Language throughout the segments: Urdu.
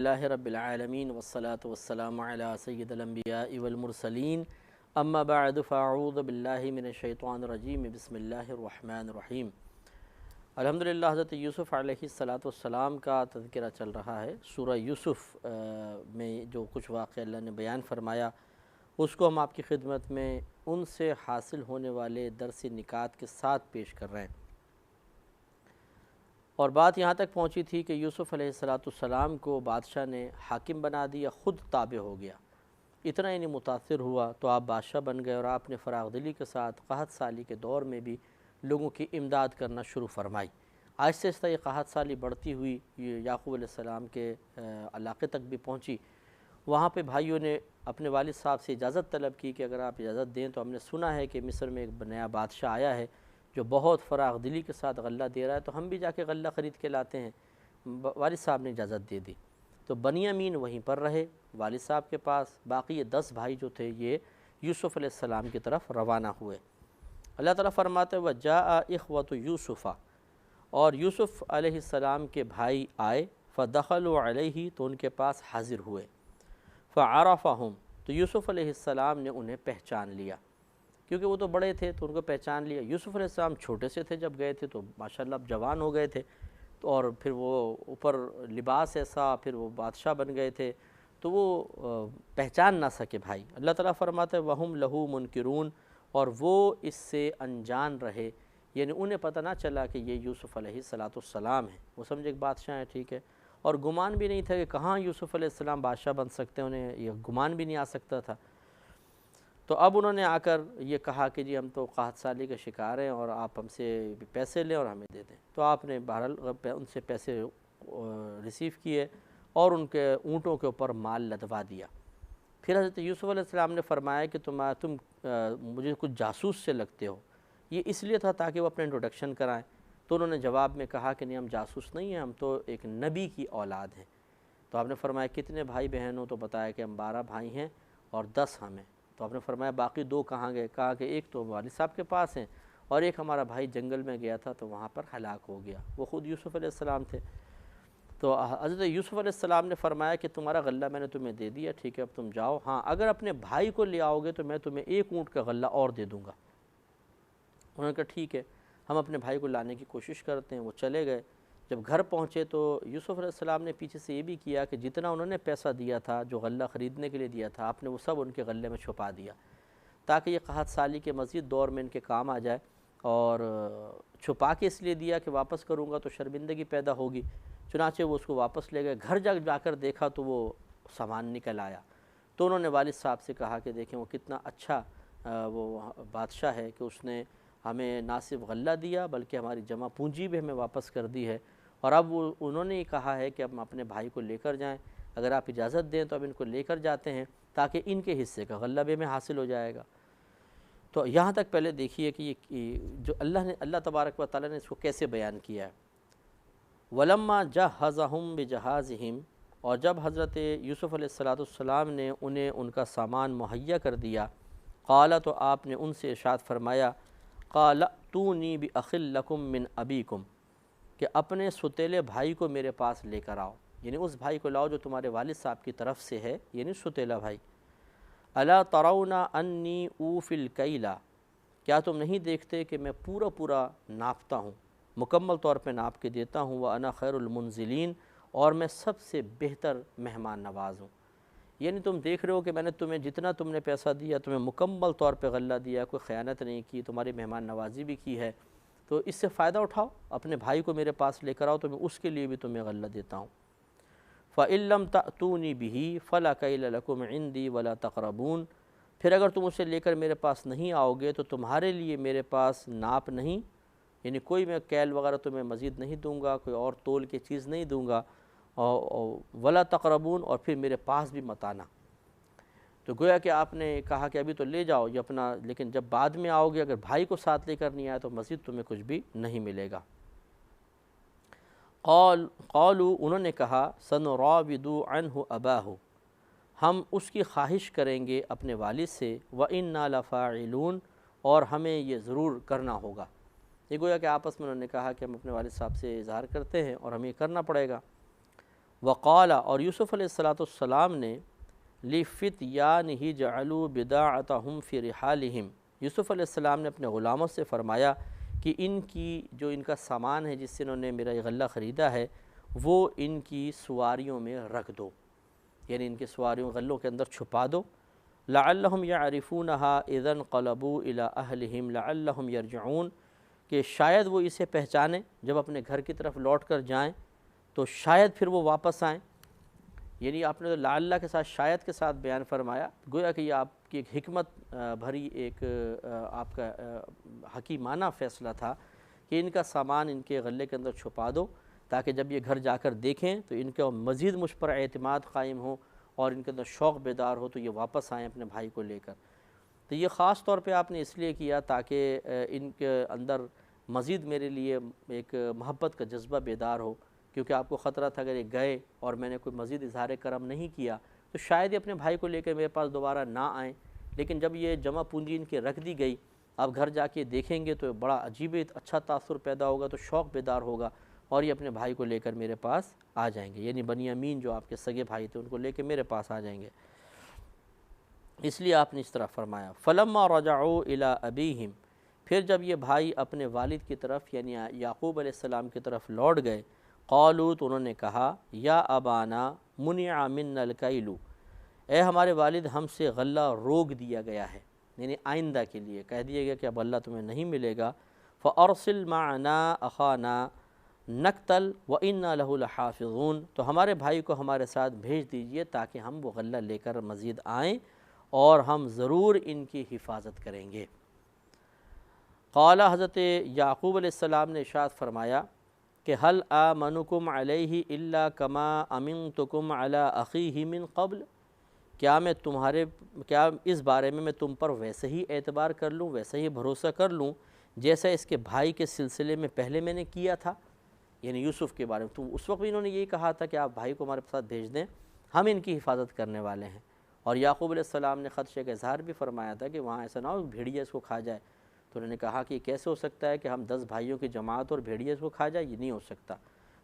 اللہ رب العالمین والصلاة والسلام علی سید الانبیاء والمرسلین اما بعد فاعوذ باللہ من الشیطان الرجیم بسم اللہ الرحمن الرحیم۔ الحمدللہ حضرت یوسف علیہ السلام کا تذکرہ چل رہا ہے۔ سورہ یوسف میں جو کچھ واقعہ اللہ نے بیان فرمایا اس کو ہم آپ کی خدمت میں ان سے حاصل ہونے والے درس نکات کے ساتھ پیش کر رہے ہیں، اور بات یہاں تک پہنچی تھی کہ یوسف علیہ السلام کو بادشاہ نے حاکم بنا دیا، خود تابع ہو گیا، اتنا ہی نہیں متاثر ہوا تو آپ بادشاہ بن گئے، اور آپ نے فراغ دلی کے ساتھ قحط سالی کے دور میں بھی لوگوں کی امداد کرنا شروع فرمائی۔ آہستہ آہستہ یہ قحط سالی بڑھتی ہوئی یعقوب علیہ السلام کے علاقے تک بھی پہنچی۔ وہاں پہ بھائیوں نے اپنے والد صاحب سے اجازت طلب کی کہ اگر آپ اجازت دیں تو ہم نے سنا ہے کہ مصر میں ایک نیا بادشاہ آیا ہے جو بہت فراغ دلی کے ساتھ غلہ دے رہا ہے، تو ہم بھی جا کے غلہ خرید کے لاتے ہیں۔ والد صاحب نے اجازت دے دی تو بنیامین وہیں پر رہے والد صاحب کے پاس، باقی یہ 10 بھائی جو تھے یہ یوسف علیہ السلام کی طرف روانہ ہوئے۔ اللہ تعالیٰ فرماتے ہیں وَجَاءَ إِخْوَةُ يُوسُفَ، اور یوسف علیہ السلام کے بھائی آئے، فَدَخَلُوا عَلَيْهِ، تو ان کے پاس حاضر ہوئے، فَعَرَفَهُمْ، تو یوسف علیہ السلام نے انہیں پہچان لیا، کیونکہ وہ تو بڑے تھے تو ان کو پہچان لیا۔ یوسف علیہ السلام چھوٹے سے تھے جب گئے تھے تو ماشاءاللہ اب جوان ہو گئے تھے، تو اور پھر وہ اوپر لباس ایسا، پھر وہ بادشاہ بن گئے تھے تو وہ پہچان نہ سکے بھائی۔ اللہ تعالیٰ فرماتے ہیں وَهُمْ لَهُ مُنْكِرُونَ، اور وہ اس سے انجان رہے، یعنی انہیں پتہ نہ چلا کہ یہ یوسف علیہ السلام ہیں، وہ سمجھے ایک بادشاہ ہیں، ٹھیک ہے، اور گمان بھی نہیں تھا کہ کہاں یوسف علیہ السلام بادشاہ بن سکتے ہیں، انہیں یہ گمان بھی نہیں آ سکتا تھا۔ تو اب انہوں نے آ کر یہ کہا کہ جی ہم تو قحط سالی کے شکار ہیں اور آپ ہم سے پیسے لیں اور ہمیں دے دیں۔ تو آپ نے بہرحال ان سے پیسے ریسیو کیے اور ان کے اونٹوں کے اوپر مال لدوا دیا۔ پھر حضرت یوسف علیہ السلام نے فرمایا کہ تم مجھے کچھ جاسوس سے لگتے ہو، یہ اس لیے تھا تاکہ وہ اپنے انٹروڈکشن کرائیں۔ تو انہوں نے جواب میں کہا کہ نہیں، ہم جاسوس نہیں ہیں، ہم تو ایک نبی کی اولاد ہیں۔ تو آپ نے فرمایا کتنے بھائی بہن ہو؟ تو بتایا کہ ہم 12 بھائی ہیں اور 10 ہمیں۔ تو آپ نے فرمایا باقی 2 کہاں گئے؟ کہا کہ ایک تو والد صاحب کے پاس ہیں اور ایک ہمارا بھائی جنگل میں گیا تھا تو وہاں پر ہلاک ہو گیا، وہ خود یوسف علیہ السلام تھے۔ تو حضرت یوسف علیہ السلام نے فرمایا کہ تمہارا غلہ میں نے تمہیں دے دیا، ٹھیک ہے اب تم جاؤ، ہاں اگر اپنے بھائی کو لے آؤ گے تو میں تمہیں 1 اونٹ کا غلہ اور دے دوں گا۔ انہوں نے کہا ٹھیک ہے، ہم اپنے بھائی کو لانے کی کوشش کرتے ہیں۔ وہ چلے گئے، جب گھر پہنچے تو یوسف علیہ السلام نے پیچھے سے یہ بھی کیا کہ جتنا انہوں نے پیسہ دیا تھا جو غلہ خریدنے کے لیے دیا تھا، آپ نے وہ سب ان کے غلے میں چھپا دیا تاکہ یہ قحط سالی کے مزید دور میں ان کے کام آ جائے، اور چھپا کے اس لیے دیا کہ واپس کروں گا تو شرمندگی پیدا ہوگی۔ چنانچہ وہ اس کو واپس لے گئے، گھر جا کر دیکھا تو وہ سامان نکل آیا۔ تو انہوں نے والد صاحب سے کہا کہ دیکھیں وہ کتنا اچھا وہ بادشاہ ہے کہ اس نے ہمیں نہ صرف غلہ دیا بلکہ ہماری جمع پونجی بھی ہمیں واپس کر دی ہے، اور اب انہوں نے یہ کہا ہے کہ ہم اپنے بھائی کو لے کر جائیں، اگر آپ اجازت دیں تو اب ان کو لے کر جاتے ہیں تاکہ ان کے حصے کا غلہ بھی ہمیں حاصل ہو جائے گا۔ تو یہاں تک پہلے دیکھیے کہ یہ جو اللہ تبارک و تعالیٰ نے اس کو کیسے بیان کیا ہے۔ وَلَمَّا جَهَّزَهُمْ بِجَهَازِهِمْ، اور جب حضرت یوسف علیہ السلام نے انہیں ان کا سامان مہیا کر دیا، قال، تو آپ نے ان سے ارشاد فرمایا، قال ائتونی بأخ لکم من ابیکم، کہ اپنے ستیلے بھائی کو میرے پاس لے کر آؤ، یعنی اس بھائی کو لاؤ جو تمہارے والد صاحب کی طرف سے ہے، یعنی ستیلا بھائی۔ الا ترون انی اوفی الکیل، کیا تم نہیں دیکھتے کہ میں پورا ناپتا ہوں، مکمل طور پہ ناپ کے دیتا ہوں، وانا خیر المنزلین، اور میں سب سے بہتر مہمان نواز ہوں۔ یعنی تم دیکھ رہے ہو کہ میں نے تمہیں جتنا تم نے پیسہ دیا تمہیں مکمل طور پہ غلہ دیا، کوئی خیانت نہیں کی، تمہاری مہمان نوازی بھی کی ہے، تو اس سے فائدہ اٹھاؤ، اپنے بھائی کو میرے پاس لے کر آؤ تو میں اس کے لیے بھی تمہیں غلہ دیتا ہوں۔ فَإِن لَّمْ تَأْتُونِي بِهِ فَلَا كَيْلَ لَكُمْ عِندِي وَلَا تَقْرَبُونَ، پھر اگر تم اسے لے کر میرے پاس نہیں آؤ گے تو تمہارے لیے میرے پاس ناپ نہیں، یعنی کوئی میں کیل وغیرہ تمہیں مزید نہیں دوں گا، کوئی اور تول کی چیز نہیں دوں گا، وَلَا تَقْرَبُونَ، اور پھر میرے پاس بھی مت آنا۔ تو گویا کہ آپ نے کہا کہ ابھی تو لے جاؤ یہ اپنا، لیکن جب بعد میں آؤ گے اگر بھائی کو ساتھ لے کر نہیں آیا تو مزید تمہیں کچھ بھی نہیں ملے گا۔ قالوا، انہوں نے کہا، سنراود عنہ اباہ، ہم اس کی خواہش کریں گے اپنے والد سے، وَإِنَّا لَفَاعِلُونَ، اور ہمیں یہ ضرور کرنا ہوگا۔ یہ گویا کہ آپس میں انہوں نے کہا کہ ہم اپنے والد صاحب سے اظہار کرتے ہیں اور ہمیں یہ کرنا پڑے گا۔ وقال اور یوسف علیہ السلام نے لِفِتْيَانِهِ جَعَلُوا بِضَاعَتَهُمْ فِي رِحَالِهِمْ، یوسف علیہ السلام نے اپنے غلاموں سے فرمایا کہ ان کی جو ان کا سامان ہے جس سے انہوں نے میرا یہ غلہ خریدا ہے وہ ان کی سواریوں میں رکھ دو، یعنی ان کے سواریوں غلوں کے اندر چھپا دو، لعلہم یعرفونہا اذا انقلبوا الی اہلہم لعلہم یرجعون، کہ شاید وہ اسے پہچانیں جب اپنے گھر کی طرف لوٹ کر جائیں تو شاید پھر وہ واپس آئیں۔ یعنی آپ نے تو لعلہ کے ساتھ شاید کے ساتھ بیان فرمایا، گویا کہ یہ آپ کی ایک حکمت بھری ایک آپ کا حکیمانہ فیصلہ تھا کہ ان کا سامان ان کے غلے کے اندر چھپا دو تاکہ جب یہ گھر جا کر دیکھیں تو ان کا مزید مجھ پر اعتماد قائم ہو اور ان کے اندر شوق بیدار ہو تو یہ واپس آئیں اپنے بھائی کو لے کر۔ تو یہ خاص طور پہ آپ نے اس لیے کیا تاکہ ان کے اندر مزید میرے لیے ایک محبت کا جذبہ بیدار ہو، کیونکہ آپ کو خطرہ تھا اگر یہ گئے اور میں نے کوئی مزید اظہار کرم نہیں کیا تو شاید یہ اپنے بھائی کو لے کر میرے پاس دوبارہ نہ آئیں، لیکن جب یہ جمع پونجی ان کے رکھ دی گئی اب گھر جا کے دیکھیں گے تو بڑا عجیب اچھا تاثر پیدا ہوگا، تو شوق بیدار ہوگا اور یہ اپنے بھائی کو لے کر میرے پاس آ جائیں گے، یعنی بنیامین جو آپ کے سگے بھائی تھے ان کو لے کے میرے پاس آ جائیں گے، اس لیے آپ نے اس طرح فرمایا۔ فلما رجعوا الی ابیہم، پھر جب یہ بھائی اپنے والد کی طرف یعنی یعقوب علیہ السلام کی طرف لوٹ گئے، قالوا تو انہوں نے کہا یا ابانا منع منا الکیل، اے ہمارے والد ہم سے غلہ روک دیا گیا ہے، یعنی آئندہ کے لیے کہہ دیا گیا کہ اب غلہ تمہیں نہیں ملے گا، فارسل معنا اخانا نقتل وإنا له لحافظون، تو ہمارے بھائی کو ہمارے ساتھ بھیج دیجئے تاکہ ہم وہ غلہ لے کر مزید آئیں اور ہم ضرور ان کی حفاظت کریں گے۔ قال حضرت یعقوب علیہ السلام نے ارشاد فرمایا کہ هل آمنکم علیہ الا کما امنتکم علی اخیہ من قبل، کیا اس بارے میں تم پر ویسے ہی اعتبار کر لوں، ویسے ہی بھروسہ کر لوں جیسا اس کے بھائی کے سلسلے میں پہلے میں نے کیا تھا، یعنی یوسف کے بارے میں، تو اس وقت بھی انہوں نے یہی کہا تھا کہ آپ بھائی کو ہمارے ساتھ بھیج دیں، ہم ان کی حفاظت کرنے والے ہیں، اور یعقوب علیہ السلام نے خدشے کا اظہار بھی فرمایا تھا کہ وہاں ایسا نہ ہو بھیڑیا اس کو کھا جائے، تو انہوں نے کہا کہ یہ کیسے ہو سکتا ہے کہ ہم 10 بھائیوں کی جماعت اور بھیڑیا اس کو کھا جائے، یہ نہیں ہو سکتا،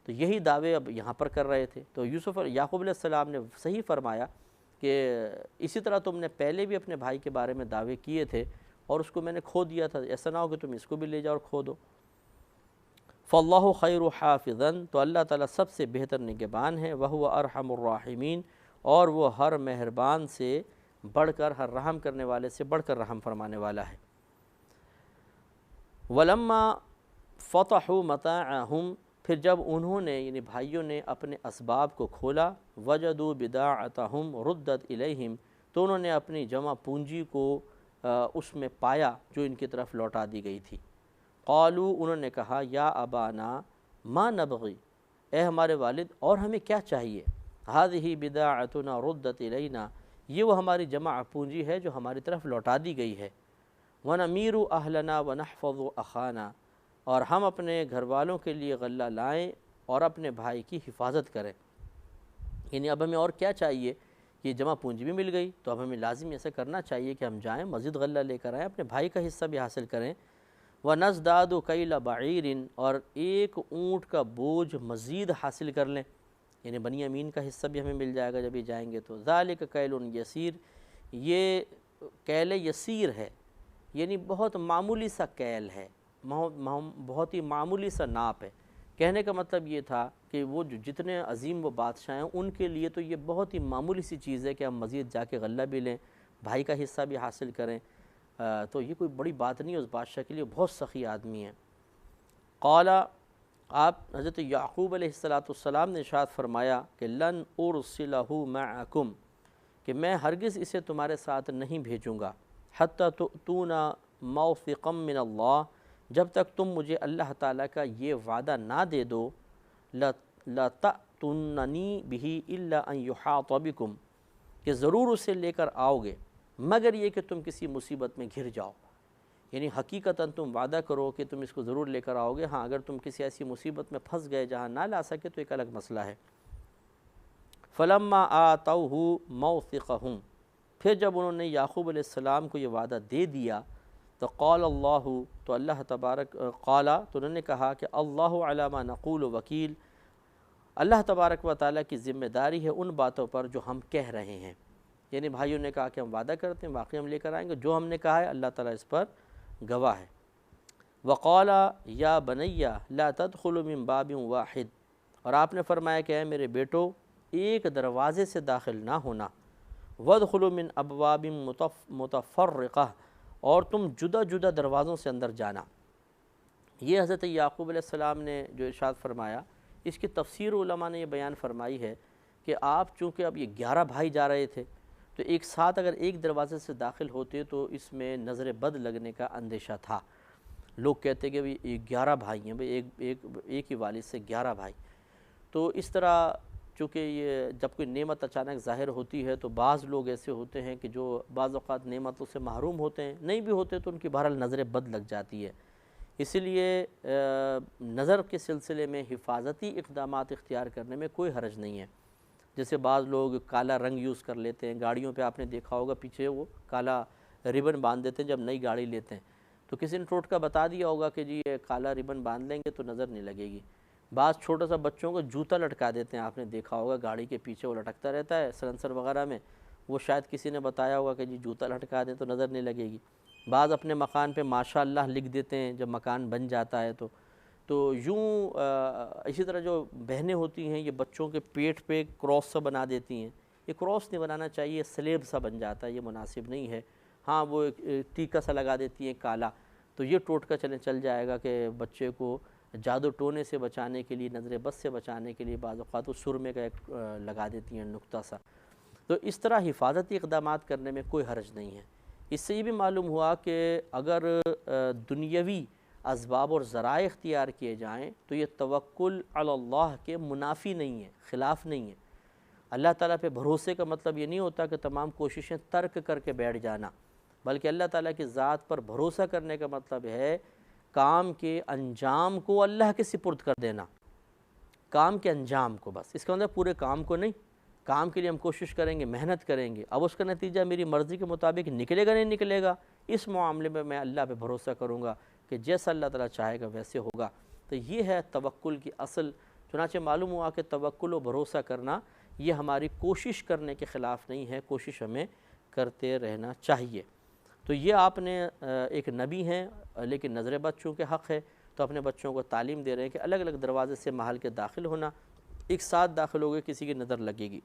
تو یہی دعوے اب یہاں پر کر رہے تھے۔ تو یعقوب علیہ السلام نے صحیح فرمایا کہ اسی طرح تم نے پہلے بھی اپنے بھائی کے بارے میں دعوے کیے تھے اور اس کو میں نے کھو دیا تھا، ایسا نہ ہو کہ تم اس کو بھی لے جاؤ اور کھو دو۔ فاللہ خیر حافظا، تو اللہ تعالیٰ سب سے بہتر نگہبان ہے، وہو ارحم الراحمین، اور وہ ہر مہربان سے بڑھ کر، ہر رحم کرنے والے سے بڑھ کر رحم فرمانے والا ہے۔ ولما فتحوا متاعہم، پھر جب انہوں نے یعنی بھائیوں نے اپنے اسباب کو کھولا، وجدوا بضاعتہم ردت الیہم، تو انہوں نے اپنی جمع پونجی کو اس میں پایا جو ان کی طرف لوٹا دی گئی تھی۔ قالوا، انہوں نے کہا یا ابانا ما نبغی، اے ہمارے والد اور ہمیں کیا چاہیے، ہذہ بضاعتنا ردت الینا، یہ وہ ہماری جمع پونجی ہے جو ہماری طرف لوٹا دی گئی ہے، وَنَمِيرُ أَهْلَنَا وَنَحْفَظُ أَخَانَا، اور ہم اپنے گھر والوں کے لیے غلہ لائیں اور اپنے بھائی کی حفاظت کریں، یعنی اب ہمیں اور کیا چاہیے، یہ جمع پونجی بھی مل گئی تو اب ہمیں لازم ایسا کرنا چاہیے کہ ہم جائیں مزید غلہ لے کر آئیں، اپنے بھائی کا حصہ بھی حاصل کریں، وَنَزْدَادُ كَيْلَ بَعِيرٍ، اور ایک اونٹ کا بوجھ مزید حاصل کر لیں، یعنی بنیامین کا حصہ بھی ہمیں مل جائے گا جب یہ جائیں گے تو۔ ذَلِكَ كَيْلٌ يَسِيرٌ، یہ کیل یسیر ہے، یعنی بہت معمولی سا کیل ہے، بہت ہی معمولی سا ناپ ہے، کہنے کا مطلب یہ تھا کہ وہ جو جتنے عظیم وہ بادشاہ ہیں ان کے لیے تو یہ بہت ہی معمولی سی چیز ہے کہ ہم مزید جا کے غلہ بھی لیں، بھائی کا حصہ بھی حاصل کریں، تو یہ کوئی بڑی بات نہیں ہے اس بادشاہ کے لیے، بہت سخی آدمی ہے۔ قال، آپ حضرت یعقوب علیہ السلام نے ارشاد فرمایا کہ لن ارسلہ معکم، کہ میں ہرگز اسے تمہارے ساتھ نہیں بھیجوں گا، حتی تؤتونا موثقا من اللہ، جب تک تم مجھے اللہ تعالیٰ کا یہ وعدہ نہ دے دو، لَتَأْتُنَّنِي بِهِ إِلَّا أَن يُحَاطَ بِكُمْ، کہ ضرور اسے لے کر آؤ گے مگر یہ کہ تم کسی مصیبت میں گھر جاؤ، یعنی حقیقتاً تم وعدہ کرو کہ تم اس کو ضرور لے کر آؤ گے، ہاں اگر تم کسی ایسی مصیبت میں پھنس گئے جہاں نہ لا سکے تو ایک الگ مسئلہ ہے۔ فَلَمَّا آتَوْهُ مَوْثِقَهُمْ، پھر جب انہوں نے یعقوب علیہ السلام کو یہ وعدہ دے دیا تو قال اللہ، تو اللہ تبارک قالا، تو انہوں نے کہا کہ اللہ علی ما نقول وکیل، اللہ تبارک و تعالیٰ کی ذمہ داری ہے ان باتوں پر جو ہم کہہ رہے ہیں، یعنی بھائیوں نے کہا کہ ہم وعدہ کرتے ہیں واقعی ہم لے کر آئیں گے، جو ہم نے کہا ہے اللہ تعالیٰ اس پر گواہ ہے۔ وقال یا بنیہ لا تدخلوا من باب واحد، اور آپ نے فرمایا کہ اے میرے بیٹو ایک دروازے سے داخل نہ ہونا، وادخلوا من ابواب متفرقہ، اور تم جدا جدا دروازوں سے اندر جانا۔ یہ حضرت یعقوب علیہ السلام نے جو ارشاد فرمایا، اس کی تفسیر علماء نے یہ بیان فرمائی ہے کہ آپ چونکہ اب یہ 11 بھائی جا رہے تھے تو ایک ساتھ اگر ایک دروازے سے داخل ہوتے تو اس میں نظر بد لگنے کا اندیشہ تھا۔ لوگ کہتے کہ بھئی 11 بھائی ہیں، بھئی ایک ہی والد سے 11 بھائی، تو اس طرح چونکہ یہ جب کوئی نعمت اچانک ظاہر ہوتی ہے تو بعض لوگ ایسے ہوتے ہیں کہ جو بعض اوقات نعمتوں سے محروم ہوتے ہیں، نہیں بھی ہوتے تو ان کی بہرحال نظر بد لگ جاتی ہے۔ اسی لیے نظر کے سلسلے میں حفاظتی اقدامات اختیار کرنے میں کوئی حرج نہیں ہے۔ جیسے بعض لوگ کالا رنگ یوز کر لیتے ہیں، گاڑیوں پہ آپ نے دیکھا ہوگا پیچھے وہ کالا ربن باندھ دیتے ہیں جب نئی گاڑی لیتے ہیں، تو کسی نے ٹوٹکا بتا دیا ہوگا کہ جی یہ کالا ربن باندھ لیں گے تو نظر نہیں لگے گی۔ بعض چھوٹا سا بچوں کو جوتا لٹکا دیتے ہیں، آپ نے دیکھا ہوگا گاڑی کے پیچھے وہ لٹکتا رہتا ہے سلنسر وغیرہ میں، وہ شاید کسی نے بتایا ہوگا کہ جی جوتا لٹکا دیں تو نظر نہیں لگے گی۔ بعض اپنے مکان پہ ماشاءاللہ لکھ دیتے ہیں جب مکان بن جاتا ہے تو یوں اسی طرح جو بہنیں ہوتی ہیں یہ بچوں کے پیٹ پہ کراس سا بنا دیتی ہیں، یہ کراس نہیں بنانا چاہیے، سلیب سا بن جاتا ہے، یہ مناسب نہیں ہے۔ ہاں وہ ٹیکا سا لگا دیتی ہیں کالا، تو یہ ٹوٹکا چل جائے گا کہ بچے کو جادو ٹونے سے بچانے کے لیے، نظر بد سے بچانے کے لیے بعض اوقات وہ سرمے کا ایک لگا دیتی ہیں نقطہ سا۔ تو اس طرح حفاظتی اقدامات کرنے میں کوئی حرج نہیں ہے۔ اس سے یہ بھی معلوم ہوا کہ اگر دنیاوی اسباب اور ذرائع اختیار کیے جائیں تو یہ توکل علی اللہ کے منافی نہیں ہے، خلاف نہیں ہے۔ اللہ تعالیٰ پہ بھروسے کا مطلب یہ نہیں ہوتا کہ تمام کوششیں ترک کر کے بیٹھ جانا، بلکہ اللہ تعالیٰ کی ذات پر بھروسہ کرنے کا مطلب ہے کام کے انجام کو اللہ کے سپرد کر دینا، کام کے انجام کو، بس اس کا مطلب پورے کام کو نہیں۔ کام کے لیے ہم کوشش کریں گے، محنت کریں گے، اب اس کا نتیجہ میری مرضی کے مطابق نکلے گا نہیں نکلے گا، اس معاملے میں میں اللہ پہ بھروسہ کروں گا کہ جیسا اللہ تعالیٰ چاہے گا ویسے ہوگا۔ تو یہ ہے توکل کی اصل۔ چنانچہ معلوم ہوا کہ توکل و بھروسہ کرنا یہ ہماری کوشش کرنے کے خلاف نہیں ہے، کوشش ہمیں کرتے رہنا چاہیے۔ تو یہ آپ نے ایک نبی ہیں لیکن نظر بد چونکہ حق ہے تو اپنے بچوں کو تعلیم دے رہے ہیں کہ الگ الگ دروازے سے محل کے داخل ہونا، ایک ساتھ داخل ہوگے کسی کی نظر لگے گی۔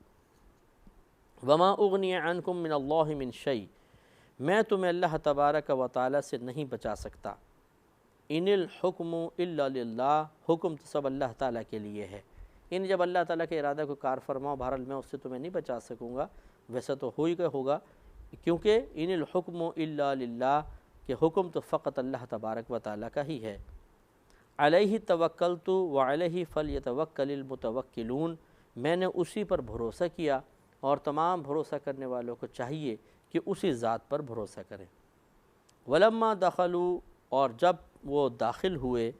وما اغنی عنکم من اللہ من شیء، میں تمہیں اللہ تبارک و تعالی سے نہیں بچا سکتا۔ ان الحکم الا للہ، حکم تو سب اللہ تعالیٰ کے لیے ہے۔ جب اللہ تعالیٰ کے ارادہ کو کار فرماؤ، بہرحال میں اس سے تمہیں نہیں بچا سکوں گا، ویسا تو ہوگا، کیونکہ ان الحکم الا للہ کہ حکم تو فقط اللہ تبارک و تعالیٰ کا ہی ہے۔ علیہ توکلت وعلیہ فلیتوکل المتوکلون، میں نے اسی پر بھروسہ کیا اور تمام بھروسہ کرنے والوں کو چاہیے کہ اسی ذات پر بھروسہ کریں۔ ولما دخلوا، اور جب وہ داخل ہوئے،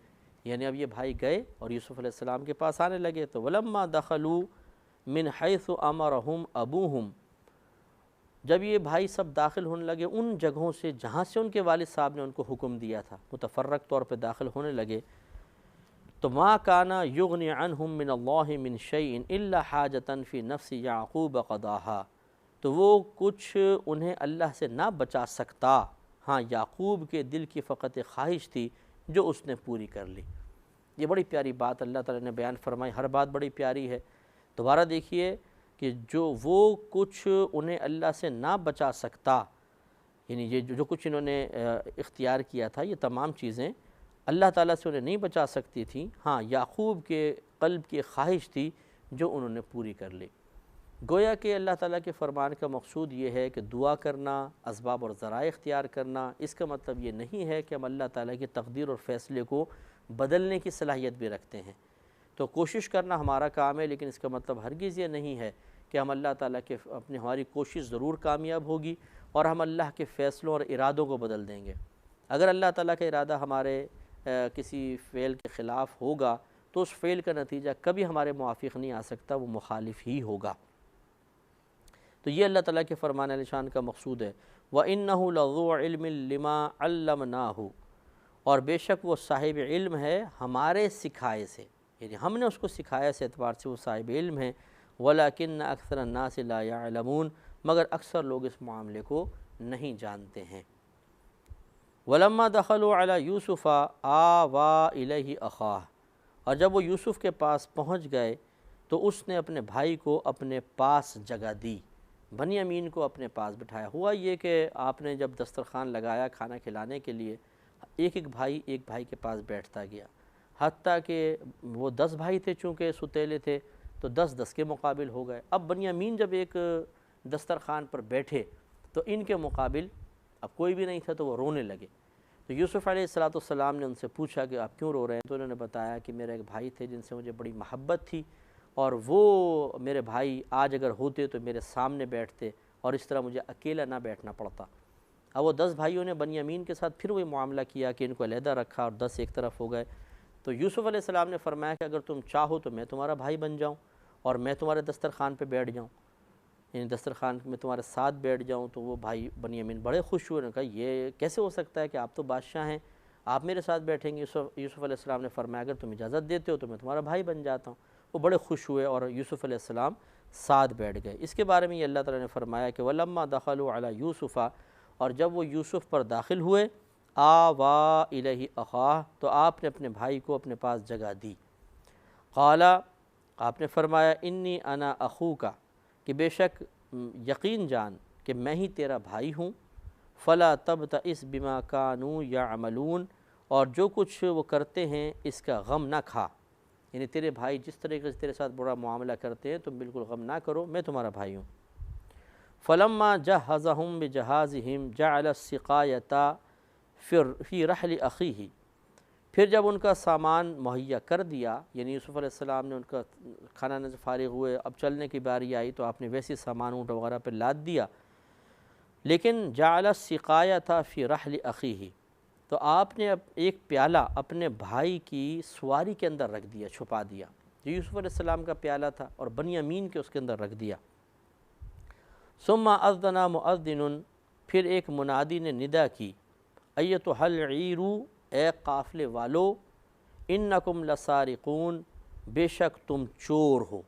یعنی اب یہ بھائی گئے اور یوسف علیہ السلام کے پاس آنے لگے، تو ولما دخلوا من حیث امرہم ابوہم، جب یہ بھائی سب داخل ہونے لگے ان جگہوں سے جہاں سے ان کے والد صاحب نے ان کو حکم دیا تھا، متفرق طور پہ داخل ہونے لگے، تو ما کان یغنی عنہم من اللہ من شیء الا حاجۃ فی نفس یعقوب قضاہا، تو وہ کچھ انہیں اللہ سے نہ بچا سکتا، ہاں یعقوب کے دل کی فقط ایک خواہش تھی جو اس نے پوری کر لی۔ یہ بڑی پیاری بات اللہ تعالیٰ نے بیان فرمائی، ہر بات بڑی پیاری ہے۔ دوبارہ دیکھیے کہ وہ کچھ انہیں اللہ سے نہ بچا سکتا، یعنی یہ جو کچھ انہوں نے اختیار کیا تھا یہ تمام چیزیں اللہ تعالیٰ سے انہیں نہیں بچا سکتی تھیں، ہاں یعقوب کے قلب کی خواہش تھی جو انہوں نے پوری کر لی۔ گویا کہ اللہ تعالیٰ کے فرمان کا مقصود یہ ہے کہ دعا کرنا، اسباب اور ذرائع اختیار کرنا، اس کا مطلب یہ نہیں ہے کہ ہم اللہ تعالیٰ کی تقدیر اور فیصلے کو بدلنے کی صلاحیت بھی رکھتے ہیں۔ تو کوشش کرنا ہمارا کام ہے، لیکن اس کا مطلب ہرگز یہ نہیں ہے کہ ہم اللہ تعالیٰ کے ہماری کوشش ضرور کامیاب ہوگی اور ہم اللہ کے فیصلوں اور ارادوں کو بدل دیں گے۔ اگر اللہ تعالیٰ کا ارادہ ہمارے کسی فعل کے خلاف ہوگا تو اس فعل کا نتیجہ کبھی ہمارے موافق نہیں آ سکتا، وہ مخالف ہی ہوگا۔ تو یہ اللہ تعالیٰ کے فرمان علی شان کا مقصود ہے۔ وَإِنَّهُ لَذُو عِلْمٍ لِمَا عَلَّمْنَاهُ، اور بے شک وہ صاحب علم ہے ہمارے سکھائے سے، یعنی ہم نے اس کو سکھایا اس اعتبار سے وہ صاحب علم ہیں، وَلَكِنَّ أَكْثَرَ النَّاسِ لَا يَعْلَمُونَ، مگر اکثر لوگ اس معاملے کو نہیں جانتے ہیں۔ وَلَمَّا دَخَلُوا عَلَى يُوسُفَ آوَى إِلَيْهِ أَخَاهُ، اور جب وہ یوسف کے پاس پہنچ گئے تو اس نے اپنے بھائی کو اپنے پاس جگہ دی، بنیامین کو اپنے پاس بٹھایا۔ ہوا یہ کہ آپ نے جب دسترخوان لگایا کھانا کھلانے کے لیے، ایک ایک بھائی کے پاس بیٹھتا گیا، حتیٰ کہ وہ 10 بھائی تھے، چونکہ ستیلے تھے تو 10 کے مقابل ہو گئے۔ اب بنیامین جب ایک دسترخوان پر بیٹھے تو ان کے مقابل اب کوئی بھی نہیں تھا، تو وہ رونے لگے۔ تو یوسف علیہ السلام نے ان سے پوچھا کہ آپ کیوں رو رہے ہیں؟ تو انہوں نے بتایا کہ میرے ایک بھائی تھے جن سے مجھے بڑی محبت تھی، اور وہ میرے بھائی آج اگر ہوتے تو میرے سامنے بیٹھتے اور اس طرح مجھے اکیلا نہ بیٹھنا پڑتا۔ اب وہ 10 بھائیوں نے بنیامین کے ساتھ پھر وہی معاملہ کیا کہ ان کو علیحدہ رکھا اور 10 ایک طرف ہو گئے۔ تو یوسف علیہ السلام نے فرمایا کہ اگر تم چاہو تو میں تمہارا بھائی بن جاؤں اور میں تمہارے دسترخوان پہ بیٹھ جاؤں، یعنی دسترخوان میں تمہارے ساتھ بیٹھ جاؤں۔ تو وہ بھائی بنیامین بڑے خوش ہوئے، انہوں نے کہا یہ کیسے ہو سکتا ہے کہ آپ تو بادشاہ ہیں، آپ میرے ساتھ بیٹھیں گے؟ یوسف علیہ السلام نے فرمایا اگر تم اجازت دیتے ہو تو میں تمہارا بھائی بن جاتا ہوں۔ وہ بڑے خوش ہوئے اور یوسف علیہ السلام ساتھ بیٹھ گئے۔ اس کے بارے میں یہ اللہ تعالیٰ نے فرمایا کہ وَلَمَّا دَخَلُوا عَلَى يُوسُفَ، اور جب وہ یوسف پر داخل ہوئے، آوَى إِلَيْهِ أَخَاهُ، تو آپ نے اپنے بھائی کو اپنے پاس جگہ دی۔ قال، آپ نے فرمایا انی انا اخوک، کہ بے شک یقین جان کہ میں ہی تیرا بھائی ہوں، فلا تبتئس بما كانوا يعملون، اور جو کچھ وہ کرتے ہیں اس کا غم نہ کھا، یعنی تیرے بھائی جس طریقے سے تیرے ساتھ برا معاملہ کرتے ہیں تم بالکل غم نہ کرو، میں تمہارا بھائی ہوں۔ فلما جہزہم بجہازہم جعل السقایۃ فی رحل اخیہ، پھر جب ان کا سامان مہیا کر دیا، یعنی یوسف علیہ السلام نے ان کا کھانا سے فارغ ہوئے، اب چلنے کی باری آئی تو آپ نے ویسے سامان اونٹ وغیرہ پہ لاد دیا، لیکن جعل السقایۃ فی رحل اخیہ، تو آپ نے ایک پیالہ اپنے بھائی کی سواری کے اندر رکھ دیا، چھپا دیا، جو یوسف علیہ السلام کا پیالہ تھا، اور بنیامین کے اس کے اندر رکھ دیا۔ ثم اذن مؤذن، پھر ایک منادی نے ندا کی، ایتھا العیر، اے قافلے والو، انکم لسارقون، بے شک تم چور ہو۔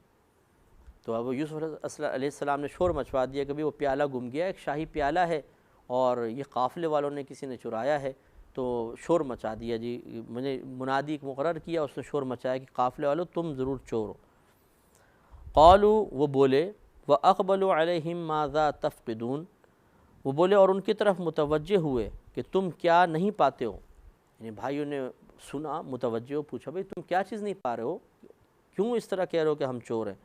تو اب یوسف علیہ السلام نے شور مچوا دیا کہ بھی وہ پیالہ گم گیا، ایک شاہی پیالہ ہے اور یہ قافلے والوں نے کسی نے چرایا ہے، تو شور مچا دیا جی، میں منادی مقرر کیا، اس نے شور مچایا کہ قافلے والوں تم ضرور چور ہو۔ قالوا، وہ بولے، وَأَقْبَلُوا عَلَيْهِمْ مَاذَا تَفْقِدُونَ، وہ بولے اور ان کی طرف متوجہ ہوئے کہ تم کیا نہیں پاتے ہو، یعنی بھائیوں نے سنا، متوجہ ہو، پوچھا بھئی تم کیا چیز نہیں پا رہے ہو، کیوں اس طرح کہہ رہے ہو کہ ہم چور ہیں؟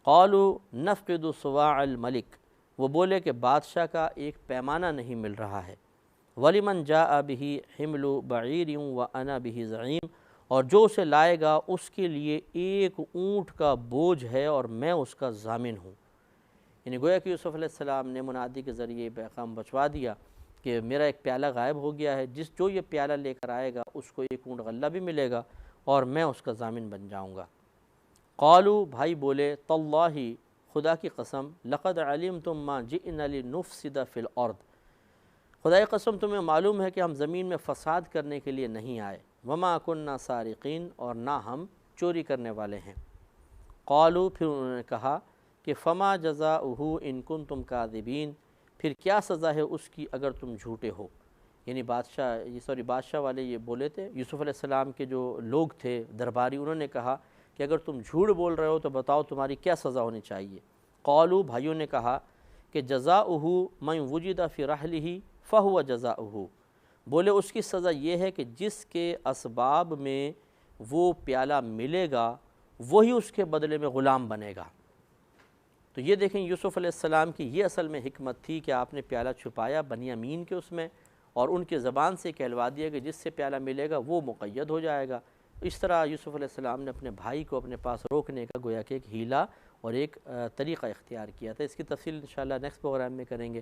قالوا نفقد صواع الملک، وہ بولے کہ بادشاہ کا ایک پیمانہ نہیں مل رہا ہے، وَلِمَنْ جَاءَ بِهِ حِمْلُ بَعِيرٍ وَأَنَا بِهِ زَعِيمٌ، اور جو اسے لائے گا اس کے لیے ایک اونٹ کا بوجھ ہے اور میں اس کا ضامن ہوں۔ یعنی گویا کہ یوسف علیہ السلام نے منادی کے ذریعے پیغام بچوا دیا کہ میرا ایک پیالہ غائب ہو گیا ہے، جو یہ پیالہ لے کر آئے گا اس کو ایک اونٹ غلہ بھی ملے گا اور میں اس کا ضامن بن جاؤں گا۔ قالوا، بھائی بولے، تاللہ، خدا کی قسم، لقد علمتم ما جئنا لنفسد فی الارض، خدا کی قسم تمہیں معلوم ہے کہ ہم زمین میں فساد کرنے کے لیے نہیں آئے، وما کننا سارقین، اور نہ ہم چوری کرنے والے ہیں۔ قالوا، پھر انہوں نے کہا کہ فما جزاؤہ ان کنتم کاذبین، پھر کیا سزا ہے اس کی اگر تم جھوٹے ہو۔ یعنی بادشاہ والے یہ بولے تھے، یوسف علیہ السلام کے جو لوگ تھے درباری، انہوں نے کہا کہ اگر تم جھوٹ بول رہے ہو تو بتاؤ تمہاری کیا سزا ہونی چاہیے۔ قالوا، بھائیوں نے کہا کہ جزاؤہ من وجد فی رحلہ فہو جزاؤہ، بولے اس کی سزا یہ ہے کہ جس کے اسباب میں وہ پیالہ ملے گا وہی اس کے بدلے میں غلام بنے گا۔ تو یہ دیکھیں یوسف علیہ السلام کی یہ اصل میں حکمت تھی کہ آپ نے پیالہ چھپایا بنیامین کے اس میں، اور ان کے زبان سے کہلوا دیا کہ جس سے پیالہ ملے گا وہ مقید ہو جائے گا۔ اس طرح یوسف علیہ السلام نے اپنے بھائی کو اپنے پاس روکنے کا گویا کہ ایک ہیلہ اور ایک طریقہ اختیار کیا تھا۔ اس کی تفصیل انشاءاللہ نیکسٹ پروگرام میں کریں گے۔